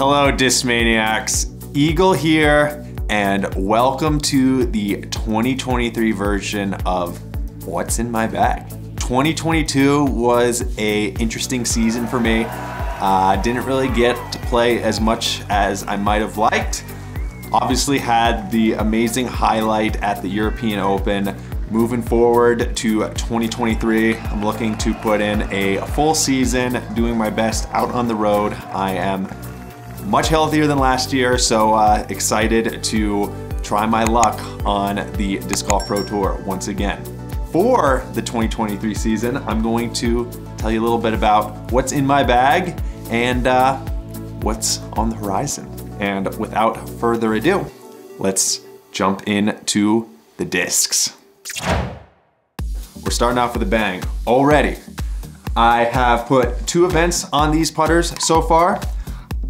Hello Discmaniacs, Eagle here, and welcome to the 2023 version of What's in My Bag. 2022 was an interesting season for me. Didn't really get to play as much as I might have liked. Obviously had the amazing highlight at the European Open. Moving forward to 2023, I'm looking to put in a full season, doing my best out on the road. I am much healthier than last year, so excited to try my luck on the Disc Golf Pro Tour once again. For the 2023 season, I'm going to tell you a little bit about what's in my bag and what's on the horizon. And without further ado, let's jump into the discs. We're starting off with a bang. Already, I have put 2 events on these putters so far.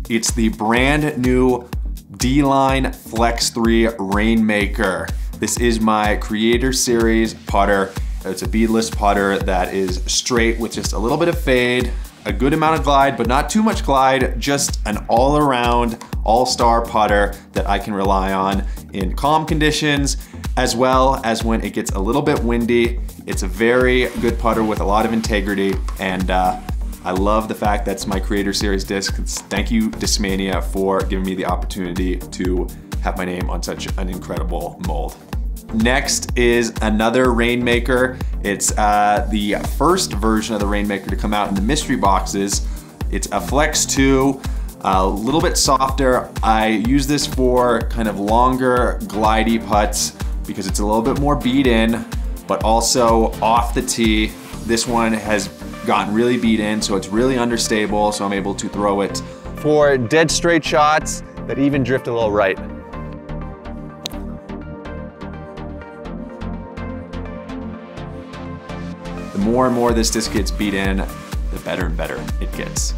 It's the brand new D-Line Flex 3 Rainmaker. This is my Creator Series putter. It's a beadless putter that is straight with just a little bit of fade, a good amount of glide, but not too much glide, just an all-around, all-star putter that I can rely on in calm conditions, as well as when it gets a little bit windy. It's a very good putter with a lot of integrity, and I love the fact that's my Creator Series disc. Thank you, Discmania, for giving me the opportunity to have my name on such an incredible mold. Next is another Rainmaker. It's the first version of the Rainmaker to come out in the mystery boxes. It's a Flex 2, a little bit softer. I use this for kind of longer, glidey putts because it's a little bit more beat in, but also off the tee. This one has gotten really beat in, so it's really understable, so I'm able to throw it for dead straight shots that even drift a little right. The more and more this disc gets beat in, the better and better it gets.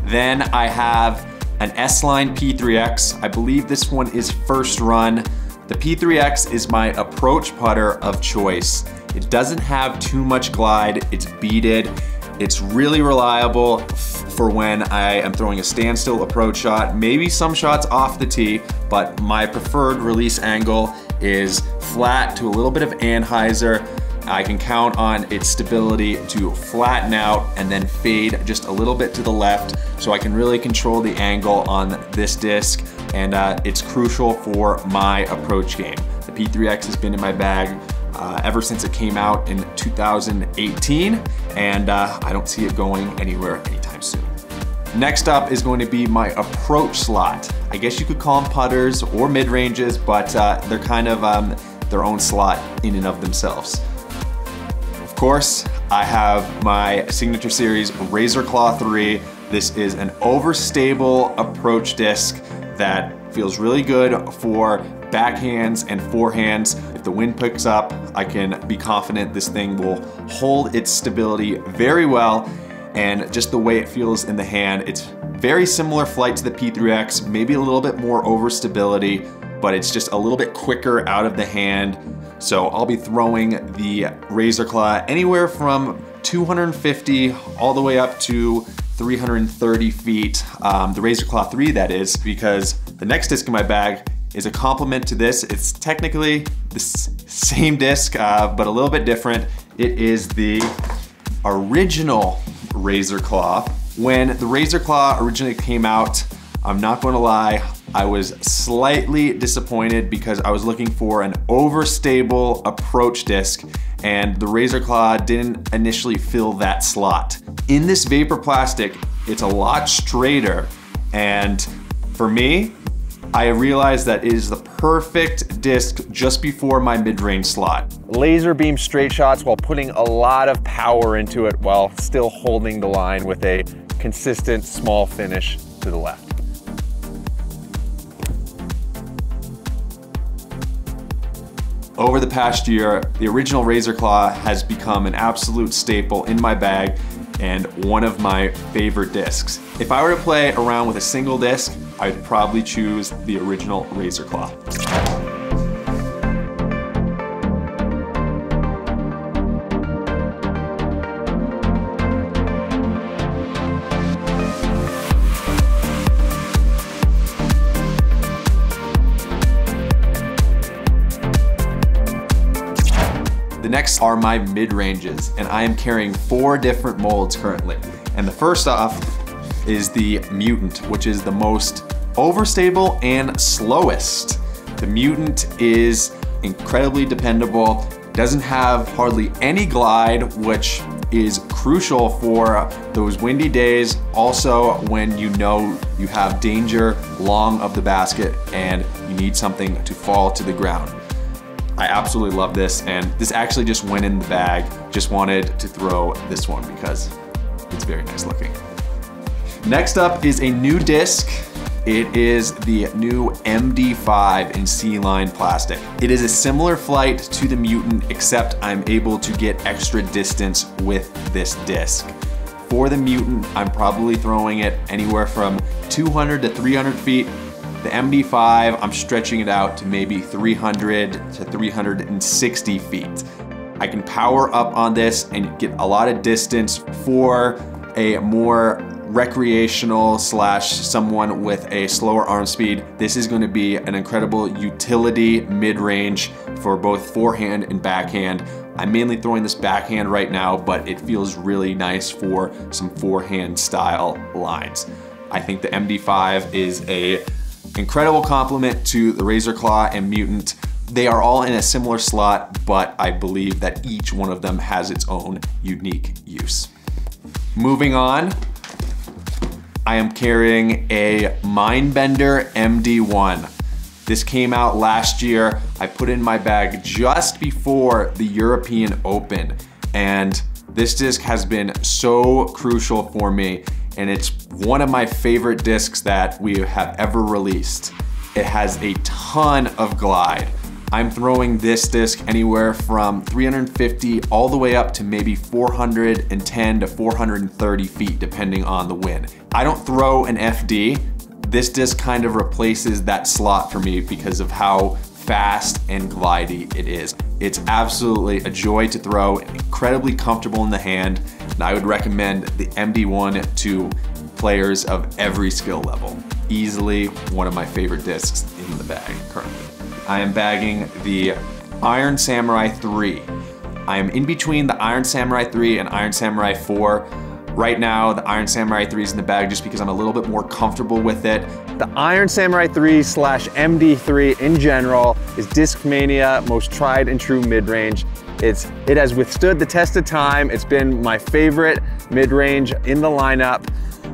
Then I have an S-Line P3X. I believe this one is first run. The P3X is my approach putter of choice. It doesn't have too much glide, it's beaded. It's really reliable for when I am throwing a standstill approach shot, maybe some shots off the tee, but my preferred release angle is flat to a little bit of anhyzer. I can count on its stability to flatten out and then fade just a little bit to the left, so I can really control the angle on this disc, and it's crucial for my approach game. The P3X has been in my bag ever since it came out in 2018, and I don't see it going anywhere anytime soon. Next up is going to be my approach slot. I guess you could call them putters or mid-ranges, but they're kind of their own slot in and of themselves. Of course, I have my Signature Series Razor Claw 3. This is an overstable approach disc that feels really good for backhands and forehands. If the wind picks up, I can be confident this thing will hold its stability very well, and just the way it feels in the hand, it's very similar flight to the P3X, maybe a little bit more overstability, but it's just a little bit quicker out of the hand. So I'll be throwing the Razor Claw anywhere from 250 all the way up to 330 feet. The Razor Claw 3, that is, because the next disc in my bag is a complement to this. It's technically the same disc, but a little bit different. It is the original Razor Claw. When the Razor Claw originally came out, I'm not going to lie, I was slightly disappointed because I was looking for an overstable approach disc, and the Razor Claw didn't initially fill that slot. In this vapor plastic, it's a lot straighter, and for me, I realized that it is the perfect disc just before my mid-range slot. Laser beam straight shots while putting a lot of power into it while still holding the line with a consistent small finish to the left. Over the past year, the original Razor Claw has become an absolute staple in my bag and one of my favorite discs. If I were to play around with a single disc, I'd probably choose the original Razor Claw. Next are my mid-ranges, and I am carrying 4 different molds currently. And the first off is the Mutant, which is the most overstable and slowest. The Mutant is incredibly dependable, doesn't have hardly any glide, which is crucial for those windy days. Also, when you know you have danger long of the basket and you need something to fall to the ground. I absolutely love this, and this actually just went in the bag. Just wanted to throw this one because it's very nice looking. Next up is a new disc. It is the new MD5 in C-line plastic. It is a similar flight to the Mutant, except I'm able to get extra distance with this disc. For the Mutant, I'm probably throwing it anywhere from 200 to 300 feet. The MD5, I'm stretching it out to maybe 300 to 360 feet. I can power up on this and get a lot of distance for a more recreational slash someone with a slower arm speed. This is going to be an incredible utility mid-range for both forehand and backhand. I'm mainly throwing this backhand right now, but it feels really nice for some forehand style lines. I think the MD5 is a incredible complement to the Razor Claw and Mutant. They are all in a similar slot, but I believe that each one of them has its own unique use. Moving on, I am carrying a Mindbender MD1. This came out last year. I put it in my bag just before the European Open, and this disc has been so crucial for me, and it's one of my favorite discs that we have ever released. It has a ton of glide. I'm throwing this disc anywhere from 350 all the way up to maybe 410 to 430 feet, depending on the wind. I don't throw an FD. This disc kind of replaces that slot for me because of how fast and glidey it is. It's absolutely a joy to throw, incredibly comfortable in the hand, and I would recommend the MD1 to players of every skill level. Easily one of my favorite discs in the bag currently. I am bagging the Iron Samurai 3. I am in between the Iron Samurai 3 and Iron Samurai 4. Right now, the Iron Samurai 3 is in the bag just because I'm a little bit more comfortable with it. The Iron Samurai 3 / MD3 in general is Discmania most tried and true mid-range. It has withstood the test of time. It's been my favorite mid-range in the lineup.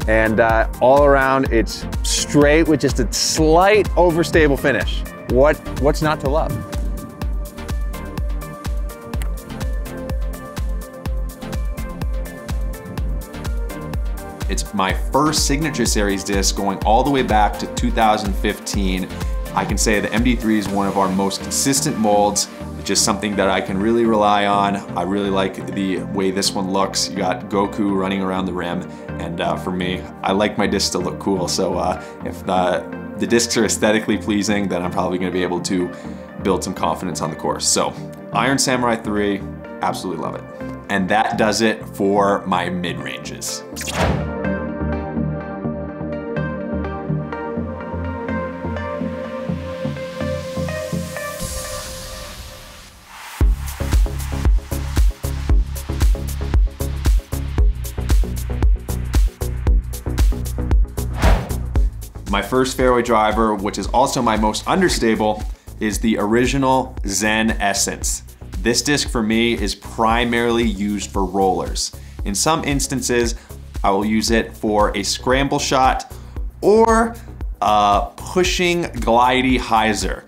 And all around, it's straight with just a slight overstable finish. What's not to love? It's my first Signature Series disc going all the way back to 2015. I can say the MD3 is one of our most consistent molds. It's just something that I can really rely on. I really like the way this one looks. You got Goku running around the rim, and for me, I like my discs to look cool, so if the discs are aesthetically pleasing, then I'm probably gonna be able to build some confidence on the course. So, Iron Samurai 3, absolutely love it. And that does it for my mid-ranges. My first fairway driver, which is also my most understable, is the original Zen Essence. This disc for me is primarily used for rollers. In some instances, I will use it for a scramble shot or a pushing glidey hyzer.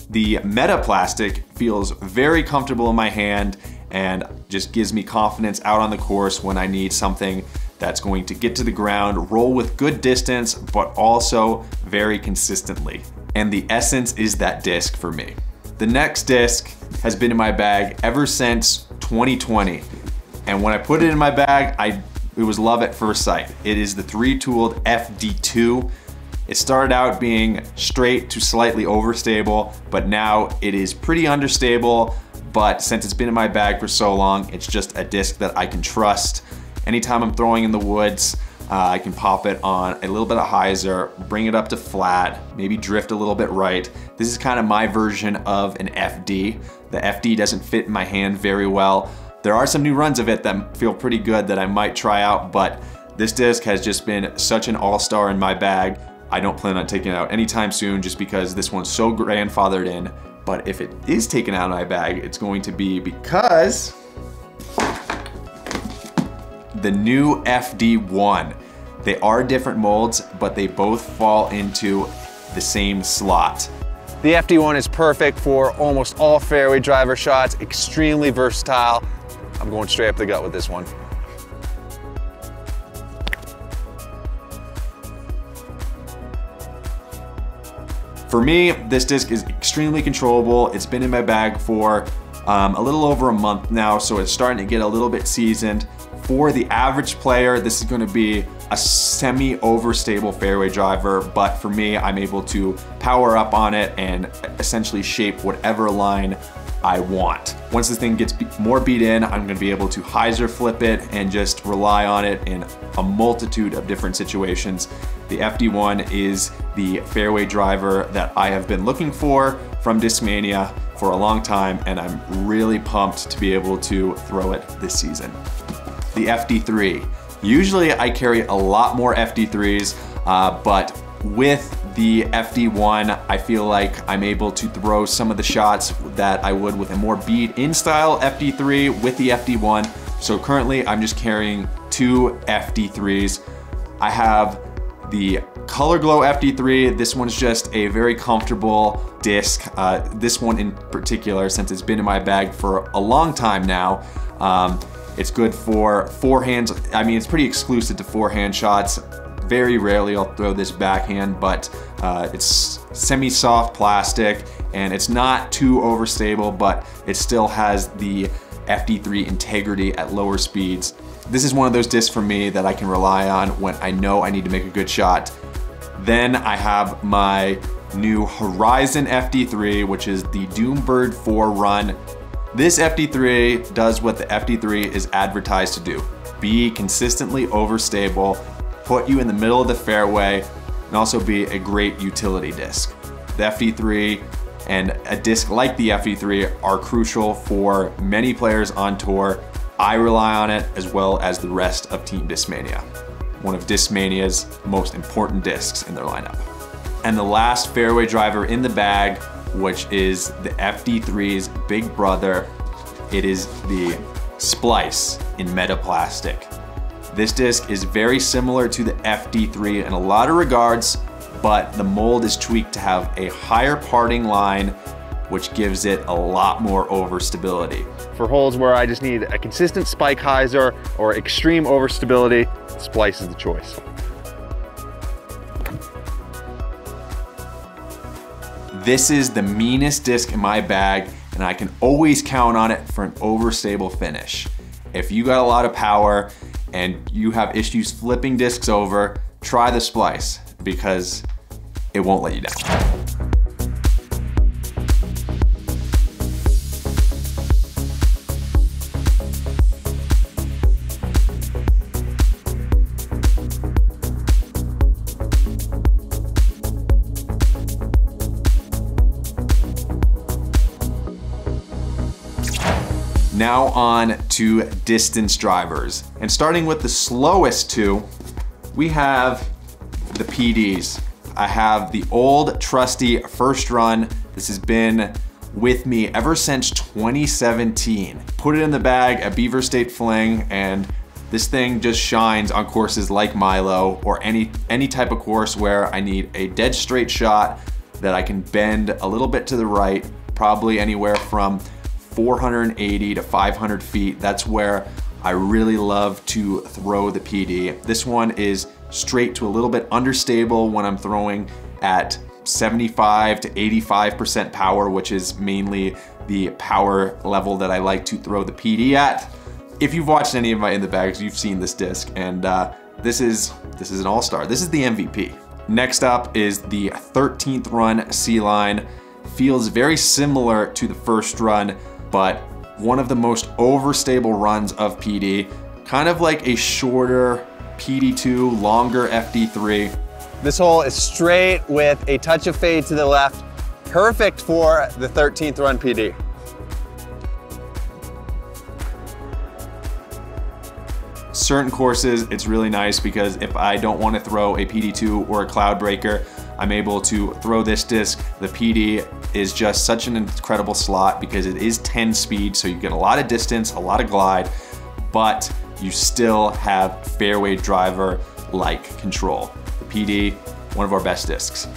The Meta plastic feels very comfortable in my hand and just gives me confidence out on the course when I need something that's going to get to the ground, roll with good distance, but also very consistently. And the Essence is that disc for me. The next disc has been in my bag ever since 2020. And when I put it in my bag, it was love at first sight. It is the 3-tooled FD2. It started out being straight to slightly overstable, but now it is pretty understable. But since it's been in my bag for so long, it's just a disc that I can trust. Anytime I'm throwing in the woods, I can pop it on a little bit of hyzer, bring it up to flat, maybe drift a little bit right. This is kind of my version of an FD. The FD doesn't fit in my hand very well. There are some new runs of it that feel pretty good that I might try out, but this disc has just been such an all-star in my bag. I don't plan on taking it out anytime soon just because this one's so grandfathered in. But if it is taken out of my bag, it's going to be because the new FD1. They are different molds, but they both fall into the same slot. The FD1 is perfect for almost all fairway driver shots, extremely versatile. I'm going straight up the gut with this one. For me, this disc is extremely controllable. It's been in my bag for a little over a month now, so it's starting to get a little bit seasoned. For the average player, this is gonna be a semi-overstable fairway driver, but for me, I'm able to power up on it and essentially shape whatever line I want. Once this thing gets more beat in, I'm gonna be able to hyzer flip it and just rely on it in a multitude of different situations. The FD1 is the fairway driver that I have been looking for from Discmania for a long time, and I'm really pumped to be able to throw it this season. The FD3. Usually I carry a lot more FD3s, but with the FD1, I feel like I'm able to throw some of the shots that I would with a more beat-in style FD3 with the FD1. So currently I'm just carrying 2 FD3s. I have the Color Glow FD3. This one's just a very comfortable disc. This one in particular, since it's been in my bag for a long time now, it's good for forehands. I mean, it's pretty exclusive to forehand shots. Very rarely I'll throw this backhand, but it's semi-soft plastic and it's not too overstable, but it still has the FD3 integrity at lower speeds. This is one of those discs for me that I can rely on when I know I need to make a good shot. Then I have my new Horizon FD3, which is the Doombird 4 run. This FD3 does what the FD3 is advertised to do. Be consistently overstable, put you in the middle of the fairway, and also be a great utility disc. The FD3 and a disc like the FD3 are crucial for many players on tour. I rely on it as well as the rest of Team Discmania. One of Discmania's most important discs in their lineup. And the last fairway driver in the bag, which is the FD3's big brother. It is the SPLICE in Metaplastic. This disc is very similar to the FD3 in a lot of regards, but the mold is tweaked to have a higher parting line, which gives it a lot more overstability. For holes where I just need a consistent spike hyzer or extreme overstability, SPLICE is the choice. This is the meanest disc in my bag, and I can always count on it for an overstable finish. If you got a lot of power and you have issues flipping discs over, try the SPLICE because it won't let you down. Now on to distance drivers. And starting with the slowest two, we have the PDs. I have the old trusty first run. This has been with me ever since 2017. Put it in the bag at Beaver State Fling, and this thing just shines on courses like Milo or any type of course where I need a dead straight shot that I can bend a little bit to the right, probably anywhere from 480 to 500 feet. That's where I really love to throw the PD. This one is straight to a little bit understable when I'm throwing at 75 to 85% power, which is mainly the power level that I like to throw the PD at. If you've watched any of my In the Bags, you've seen this disc, and this is an all-star. This is the MVP. Next up is the 13th run C-Line. Feels very similar to the first run, but one of the most overstable runs of PD, kind of like a shorter PD2, longer FD3. This hole is straight with a touch of fade to the left, perfect for the 13th run PD. Certain courses, it's really nice because if I don't want to throw a PD2 or a cloud breaker, I'm able to throw this disc. The PD is just such an incredible slot because it is 10 speed, so you get a lot of distance, a lot of glide, but you still have fairway driver-like control. The PD, one of our best discs.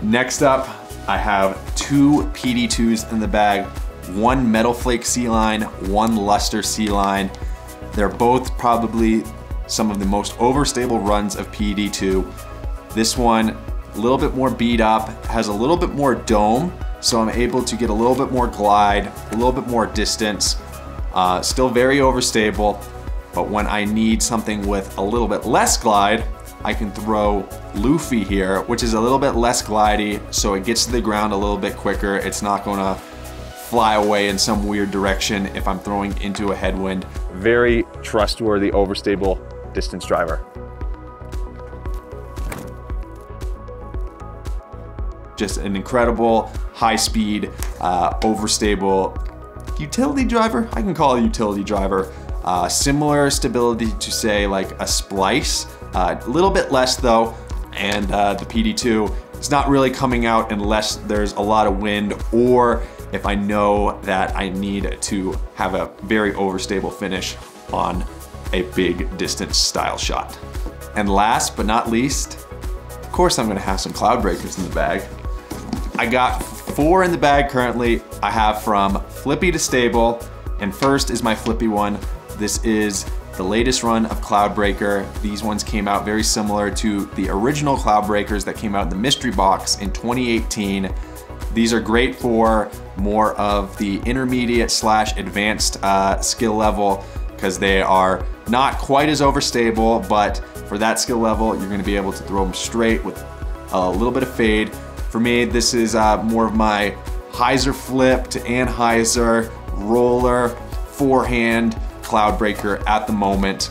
Next up, I have 2 PD2s in the bag, one Metal Flake C-line, one Luster C-line. They're both probably some of the most overstable runs of PD2. This one, a little bit more beat up, has a little bit more dome, so I'm able to get a little bit more glide, a little bit more distance. Still very overstable, but when I need something with a little bit less glide, I can throw Luffy here, which is a little bit less glidey, so it gets to the ground a little bit quicker. It's not gonna fly away in some weird direction if I'm throwing into a headwind. Very trustworthy, overstable distance driver. Just an incredible, high speed, overstable utility driver. I can call it a utility driver. Similar stability to say like a SPLICE, a little bit less though, and the PD2 is not really coming out unless there's a lot of wind or if I know that I need to have a very overstable finish on a big distance style shot. And last but not least, of course I'm gonna have some cloud breakers in the bag. I got 4 in the bag currently. I have from flippy to stable, and first is my flippy one. This is the latest run of Cloud Breaker. These ones came out very similar to the original Cloud Breakers that came out in the mystery box in 2018. These are great for more of the intermediate / advanced skill level because they are not quite as overstable, but for that skill level, you're gonna be able to throw them straight with a little bit of fade. For me, this is more of my hyzer flip to anhyzer, roller, forehand, cloud breaker at the moment.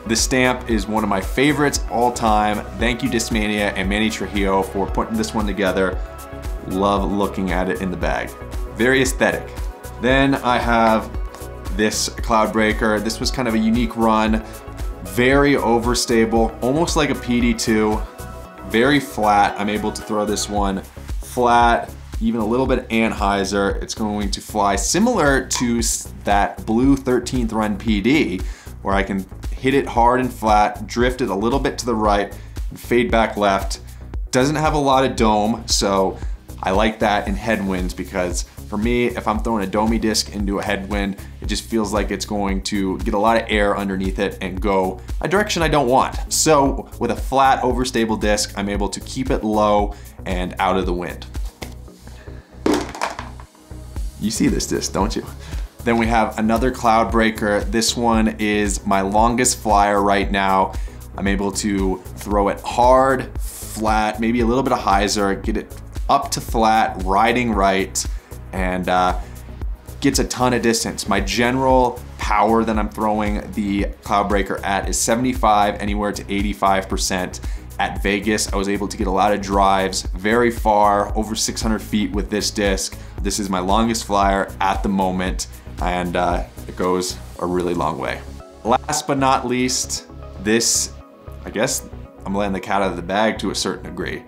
The stamp is one of my favorites all time. Thank you Discmania and Manny Trujillo for putting this one together. Love looking at it in the bag. Very aesthetic. Then I have this cloud breaker. This was kind of a unique run. Very overstable, almost like a PD2. Very flat. I'm able to throw this one flat, even a little bit anhyzer. It's going to fly similar to that blue 13th run PD, where I can hit it hard and flat, drift it a little bit to the right, and fade back left. Doesn't have a lot of dome, so I like that in headwinds because for me, if I'm throwing a domey disc into a headwind, it just feels like it's going to get a lot of air underneath it and go a direction I don't want. So with a flat, overstable disc, I'm able to keep it low and out of the wind. You see this disc, don't you? Then we have another cloud breaker. This one is my longest flyer right now. I'm able to throw it hard, flat, maybe a little bit of hyzer, get it up to flat, riding right, and gets a ton of distance. My general power that I'm throwing the cloud breaker at is 75, anywhere to 85%. At Vegas, I was able to get a lot of drives very far, over 600 feet with this disc. This is my longest flyer at the moment, and it goes a really long way. Last but not least, this, I guess I'm letting the cat out of the bag to a certain degree.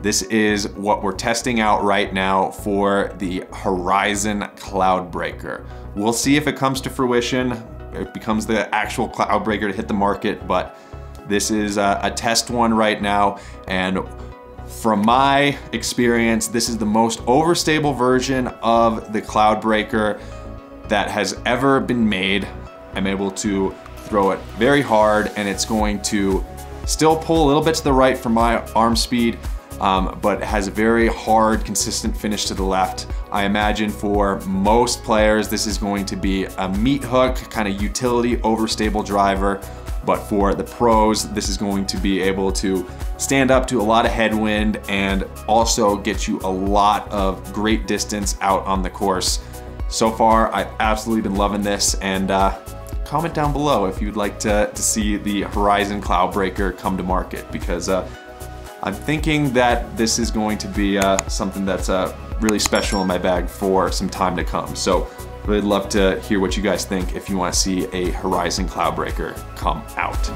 This is what we're testing out right now for the Horizon Cloud Breaker. We'll see if it comes to fruition, it becomes the actual cloud breaker to hit the market, but this is a test one right now, and from my experience, this is the most overstable version of the cloud breaker that has ever been made. I'm able to throw it very hard, and it's going to still pull a little bit to the right for my arm speed, but has a very hard, consistent finish to the left. I imagine for most players, this is going to be a meat hook, kind of utility, overstable driver. But for the pros, this is going to be able to stand up to a lot of headwind and also get you a lot of great distance out on the course. So far, I've absolutely been loving this, and comment down below if you'd like to see the Horizon Cloudbreaker come to market, because I'm thinking that this is going to be something that's really special in my bag for some time to come. So really love to hear what you guys think if you want to see a Horizon Cloudbreaker come out.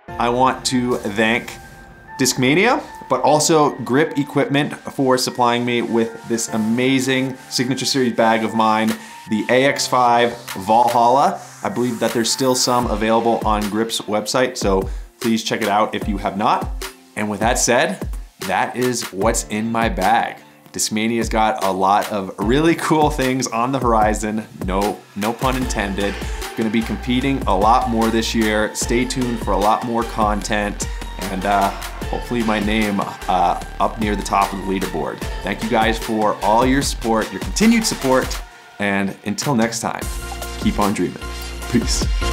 I want to thank Discmania, but also Grip Equipment for supplying me with this amazing Signature Series bag of mine, the AX5 Valhalla. I believe that there's still some available on Grip's website, so please check it out if you have not. And with that said, that is what's in my bag. Discmania's got a lot of really cool things on the horizon, no pun intended. Gonna be competing a lot more this year. Stay tuned for a lot more content, and hopefully my name up near the top of the leaderboard. Thank you guys for all your support, your continued support, and until next time, keep on dreaming. Peace.